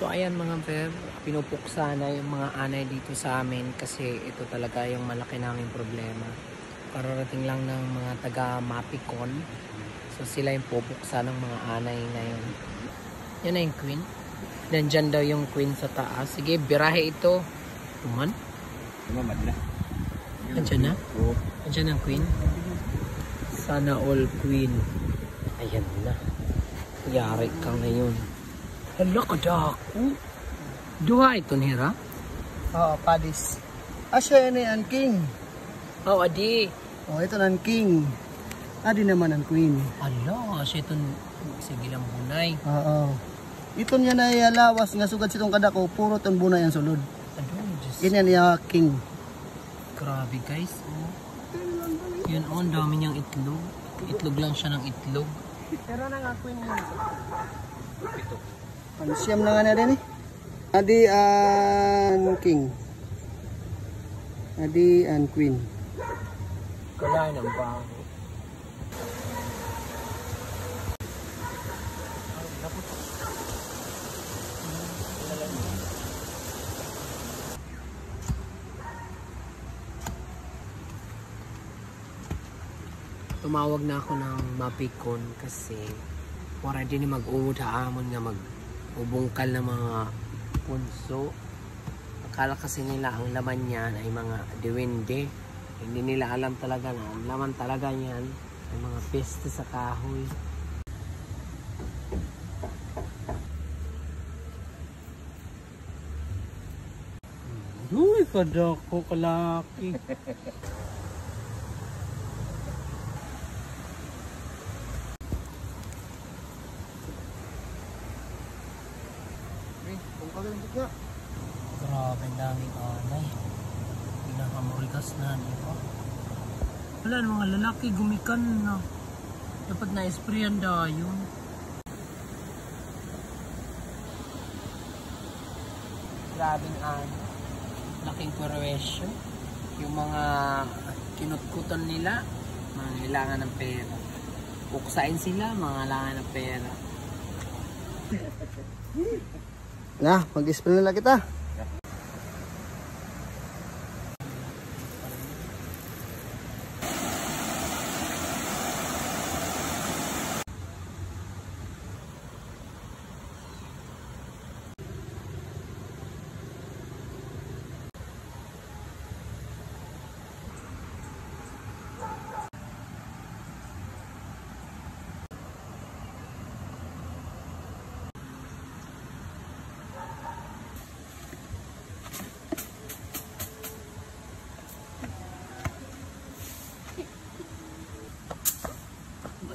So ayan mga ver, pinupuksa na yung mga anay dito sa amin kasi ito talaga yung malaki naming problema. Kararating lang ng mga taga Mapicon. So sila yung pupuksa ng mga anay ngayon. Yan na yung queen. Nandyan daw yung queen sa taas. Sige, birahe ito. Tuman? Tumamad na. Nandyan na? Oo. Nandyan ang queen. Sana all queen. Ayan na. Yari ka ngayon. Hala ka dako. Duha ito nira? Oo, padis. Asya yan ang king. Oh, adi. Oh, ito ang king. Adi naman ang queen. Hala, siya ito. Sige lang bunay. Oo. Ito niya na lawas nga sugad sitong kadako. Puro itong bunay ang sulod. Ano, just... Ganyan niya king. Grabe guys. Oh. Yun oh, ang dami niyang itlog. Itlog lang siya ng itlog. Pero na nga queen yun. Ito. Siyam na nga na din eh. Adi and king. Adi and queen. Kalahin ang baho. Tumawag na ako ng Mapicon kasi wala din mag-uod haamon nga mag-ubungkal ng mga punso. Akala kasi nila ang laman niyan ay mga diwende. Hindi nila alam talaga na ang laman talaga niyan ay mga peste sa kahoy. Uy, kadako kalaki. Grabe ang daming anay. Pinakamurigas na nito. Wala, mga lalaki gumikan na. Dapat na-sprayan daw yun. Grabing anay. Laking perwesyo. Yung mga kinutkutan nila, mga kailangan ng pera. Buksain sila, mga kailangan ng pera. Na, mag-display na lang kita.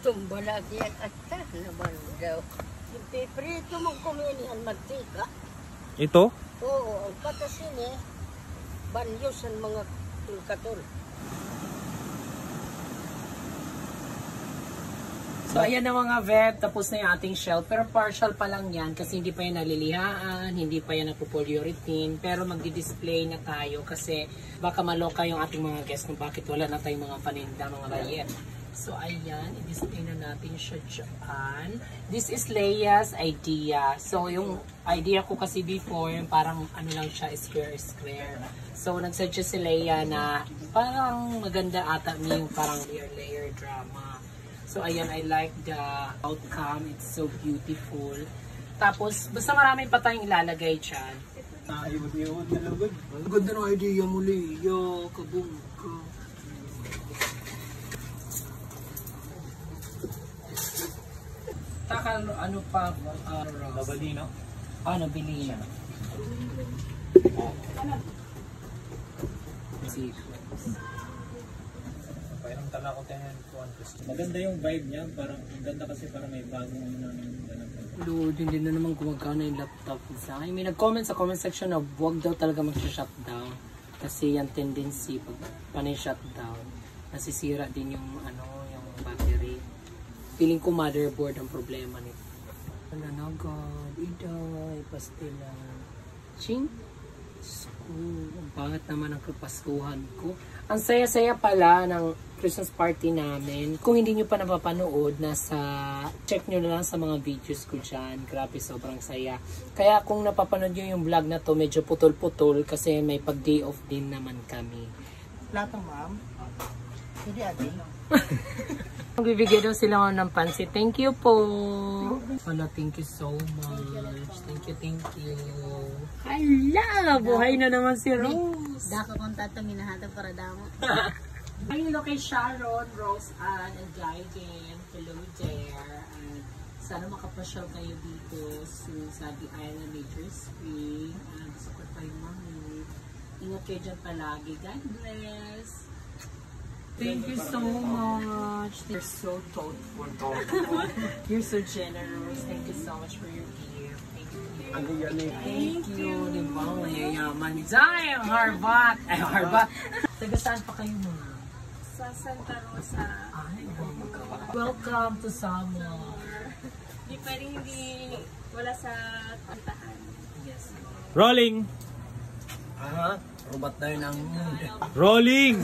Tumbalag yan at naman daw. Yung piprito mong kuminihan magtika. Ito? Oo, ang patasin eh. Banyos ang mga tulkatul. So ayan na mga vet, tapos na yung ating shell. Pero partial pa lang yan kasi hindi pa yan nalilihaan, hindi pa yan nagpo-polyurethane. Pero magdi-display na tayo kasi baka maloka yung ating mga guests kung bakit wala na tayong mga paninda, mga bayet. So ayan, i-display na natin siya dyan. This is Leia's idea. So yung idea ko kasi before, parang ano lang siya, square. So nagsuggest si Leia na parang maganda ata yung parang layer drama. So ayan, I like the outcome. It's so beautiful. Tapos, basta marami pa tayong ilalagay dyan. Iwad na lagod. Ang ganda ng idea mo, Leia. Kabong ka. Takal, ano pa? Babalino? Nabili na. Si Tala ko tayo maganda yung vibe niya, parang ang ganda kasi parang may bagong Lord, hindi na naman gumagana yung laptop sa akin. May nag-comment sa comment section na huwag daw talaga mag-shutdown kasi yung tendency pag panay shutdown nasisira din yung yung battery. Feeling ko motherboard ang problema nito. Ano na God, iday, pastilan. Ching? Ang pangit naman ang kapaskuhan ko. Ang saya-saya pala ng Christmas party namin. Kung hindi nyo pa napapanood, check nyo na lang sa mga videos ko dyan. Grabe, sobrang saya. Kaya kung napapanood nyo yung vlog na to, medyo putol-putol kasi may pag-day off din naman kami. Plato, ma'am. Hindi ate. Magbibigay daw sila ng pansit. Thank you po. Hala, thank you so much. Thank you. Hala, buhay na naman si Rose. Dako kong tatang minahatag para damo. Hello kay Sharon, Rose, Ann, and Gaiden. Hello there. And sana makapasyal kayo dito sa The Island Nature Spring. And support pa yung mami. Ingat kayo dyan palagi. God bless. Thank you so much. You're so thoughtful. You're so generous. Thank you so much for your gift. Thank you. Diba? Mayayaman. Zayang Harbat. Harbat. Taga saan pa kayo mga? Sa Santa Rosa. Ay, welcome to summer. Hindi pa rin wala sa kantahan. Yes. Rolling! Robot na yun ang Rolling!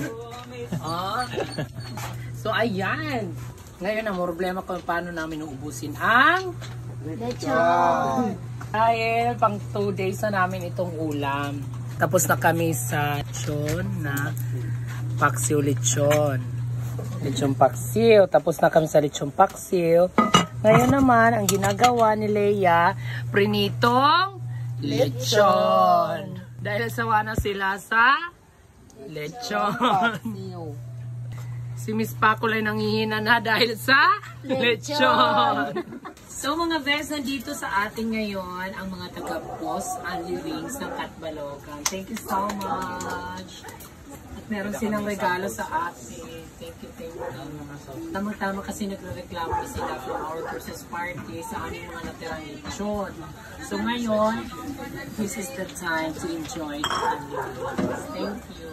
So, ayan. Ngayon, ang problema ko paano namin uubusin ang Lechon! dahil pang 2 days na namin itong ulam. Tapos na kami sa lechon na paksiw lechon. Lechon paksiw. Tapos na kami sa lechon paksiw. Ngayon naman, ang ginagawa ni Leia, prinitong lechon. Dahil sawa na sila sa lechon. Si Miss Pakulay nanghihina na dahil sa lechon. So mga best, nandito sa atin ngayon ang mga taga-Boss Only Wings ng Catbalogan. Thank you so much. At meron silang regalo sa atin. Thank you. Tamang-tama kasi nagre-reklamo na sila from our Christmas party sa aming mga natirang lechon. So ngayon, this is the time to enjoy the Only Wings. Thank you.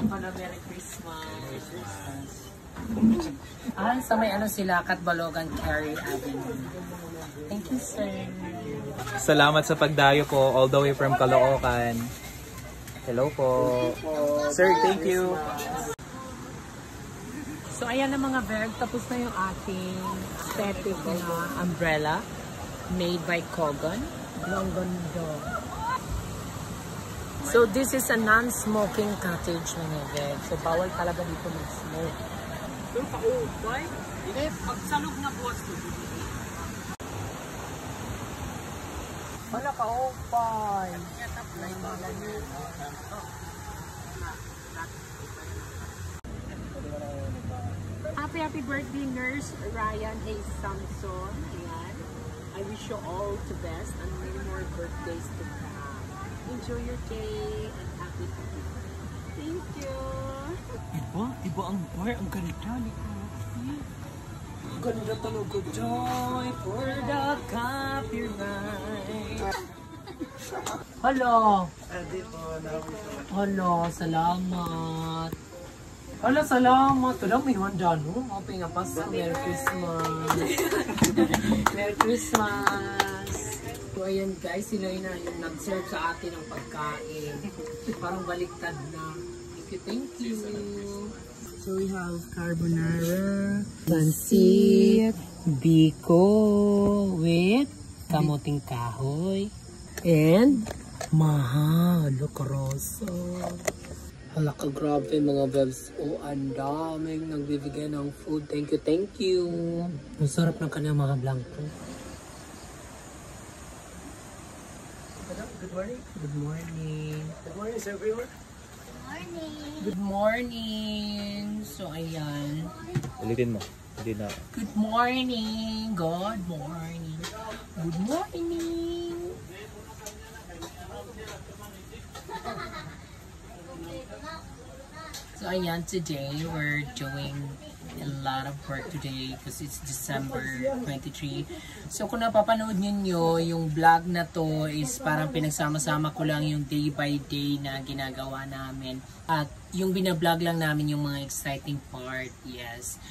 Merry Christmas. Sa may sila, Catbalogan, Carey Avenue. Thank you, sir. Salamat sa pagdayo po all the way from Caloocan. Hello po. Sir, thank you. So ayan na mga berg, tapos na yung ating aesthetic na umbrella made by Kogan. Ang ganda. So this is a non-smoking cottage mga berg. So bawal talaga dito mag-smoke. Pero pa-upay? Pagsalog na buwas ko. Wala ka-upay. Happy birthday, Nurse Ryan A. Samson. Ayan. I wish you all the best and many more birthdays to come. Enjoy your day and happy birthday. Thank you. Iba ang bar, ang ganda ni Ganda talaga, joy for the copyright. Hello. Hello, salamat. Hello, salamat. Tulang may handa, no? Mga Pasko. Merry Christmas. Merry Christmas. So, ayan guys, sila na yung nag-serve sa atin ng pagkain. Parang baliktad na. Thank you. So we have carbonara, pancit, biko with kamuting kahoy, and mahalo karoso. Hala ka, grabe mga bebs. Oh, ang daming nagbibigay ng food. Thank you. Ang sarap ng kanyang mga blanco. Good morning. Good morning. Good morning, sir. Good morning. So, ayan. Ulitin mo. Hindi na. Good morning. Good morning. Good morning. So, ayan. Today, we're doing a lot of work today because it's December 23. So kung napapanood niyo yung vlog na to is parang pinagsama-sama ko lang yung day by day na ginagawa namin. At yung binablog lang namin yung mga exciting part, yes.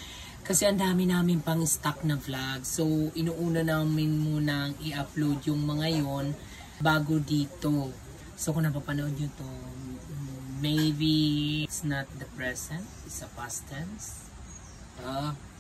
Kasi ang dami namin pang stock na vlog. So inuuna namin munang i-upload yung mga yon bago dito. So kung napapanood nyo to, maybe it's not the present, it's a past tense.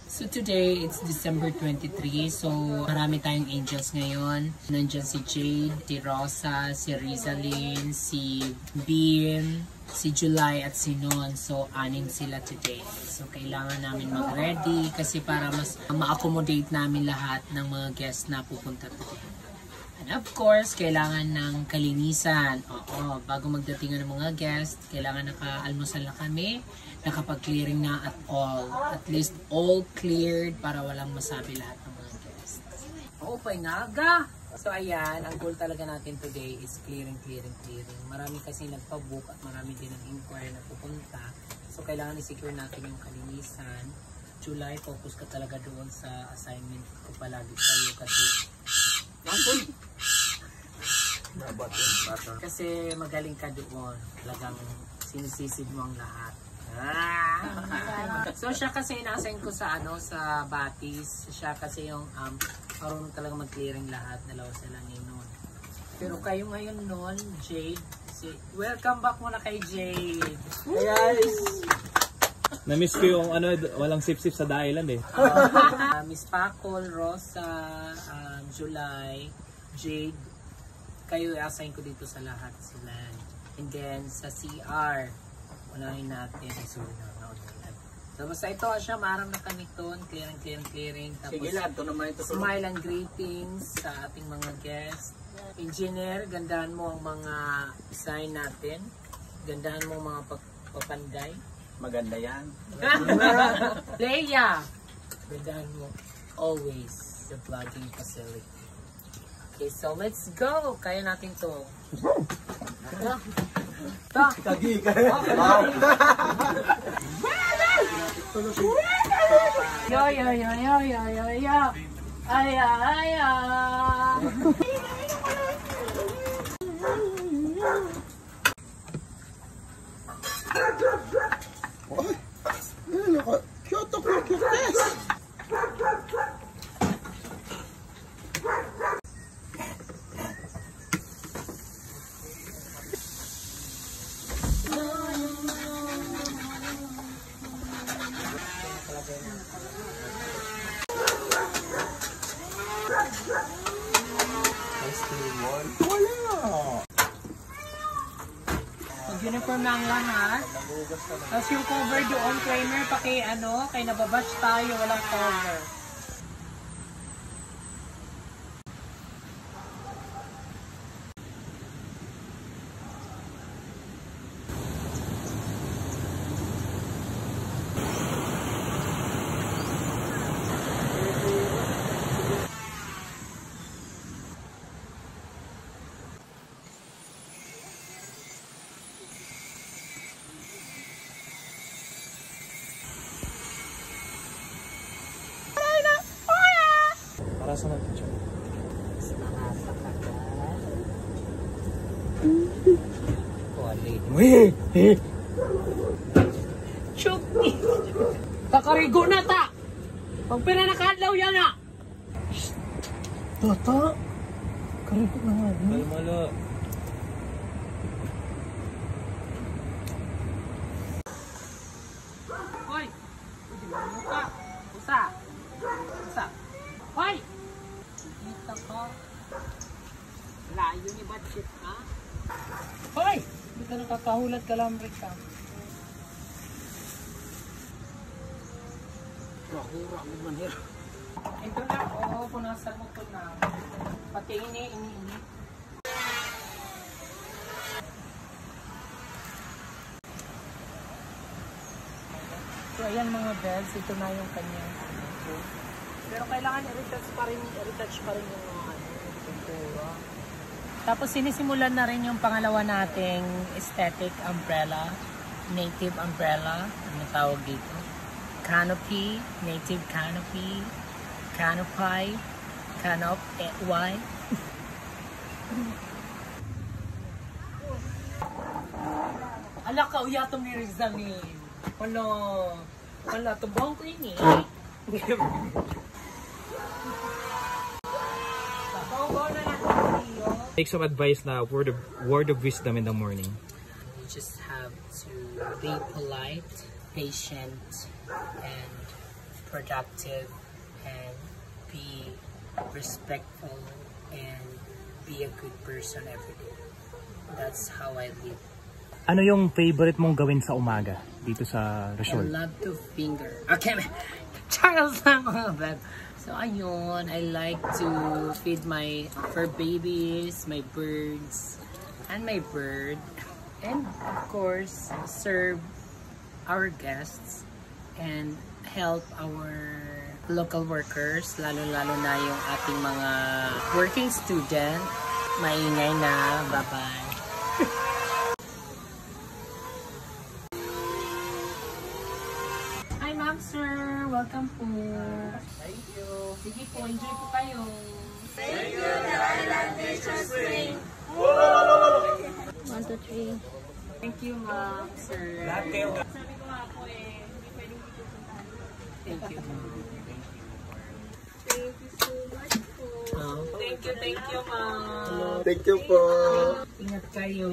So today, it's December 23, so marami tayong angels ngayon. Nandyan si Jade, si Rosa, si Rizalyn, si Bean, si July at si Non. So, 6 sila today. So, kailangan namin mag-ready kasi para mas ma-accommodate namin lahat ng mga guests na pupunta today. And of course, kailangan ng kalinisan. Oo, bago magdating ng mga guests, kailangan naka-almusal na kami, nakapag-clearing na at all. At least all cleared para walang masabi lahat ng mga guests. Oo, paingaga! So ayan, ang goal talaga natin today is clearing. Marami kasi nagpa-book at marami din ang inquiry na pupunta. So kailangan i-secure natin yung kalinisan. July, focus ka talaga doon sa assignment ko palagi sa'yo kasi kasi magaling ka doon. Talagang sinisisid mo ang lahat. So siya kasi ina-assign ko sa sa Batis. Siya kasi yung marunong talaga mag-clearing lahat. Dalawa sila ni Non. Pero kayo ngayon Non, Jade. Welcome back muna kay Jade. Hey guys! Na-miss ko yung walang sip-sip sa Thailand eh. Miss Pacol, Rosa, July, Jade. Kayo i-assign ko dito sa lahat sila. And then sa CR, unahin natin. So basta ito siya, marang na kami ito. Clearing. Tapos, sige lang, ito naman ito. Smile and greetings sa ating mga guests. Engineer, gandahan mo ang mga sign natin. Gandahan mo ang mga papanday. Maganda yan. Leia, gandahan mo always the vlogging facility. Okay, so let's go. Kaya natin to. Kagi ka. Yo. Aya. Kyoto for cuteness. Mag-uniform na ang lahat. Tapos yung cover doon, trainer, kay nababatch tayo, walang cover. Para sa mag-picture. Chupi! Takarigo na ta! Pag pinanakadlaw yan na! Tata! Karigo na nga. Malo. Hoy! Muka! Usa! Hoy! Kita ka! Layo ni budget ha? Hoy! Hindi ka nakakahulat ka lang, Rika. Rahura mo manhir. Ito na, punasan mo ito na. Pati ini. So, ayan mga beds. Ito na yung kanyang pero kailangan i-retouch pa rin yung mga pintura. Tapos sinisimulan na rin yung pangalawa nating aesthetic umbrella. Native umbrella. Ano tawag dito? Canopy. Native canopy. Canopy. Canopy. Ala ka, uyatong ni Rizalyn. Wala, tubang ko yun eh. Babaw na lang tayo. Take some advice na word of wisdom in the morning. You just have to be polite, patient, and productive, and be respectful, and be a good person every day. That's how I live. Ano yung favorite mong gawin sa umaga dito sa I Rizal? love to finger. Okay, Charles lang mga bad. So ayun, I like to feed my fur babies, my birds, and my bird. And of course, serve our guests and help our local workers, lalo-lalo na yung ating mga working student. Maingay na. Bye-bye. Hi, ma'am, sir. Welcome po. Thank you. Sige po, enjoy po kayo. Thank you, the Island Nature Spring. 1, 2, 3. Thank you, ma'am, sir. Sabi ko nga po hindi pwedeng dito puntahan. Thank you, ma'am. Thank you so much po. Thank you, ma'am. Thank you po. Ingat kayo.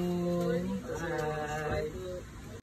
Bye.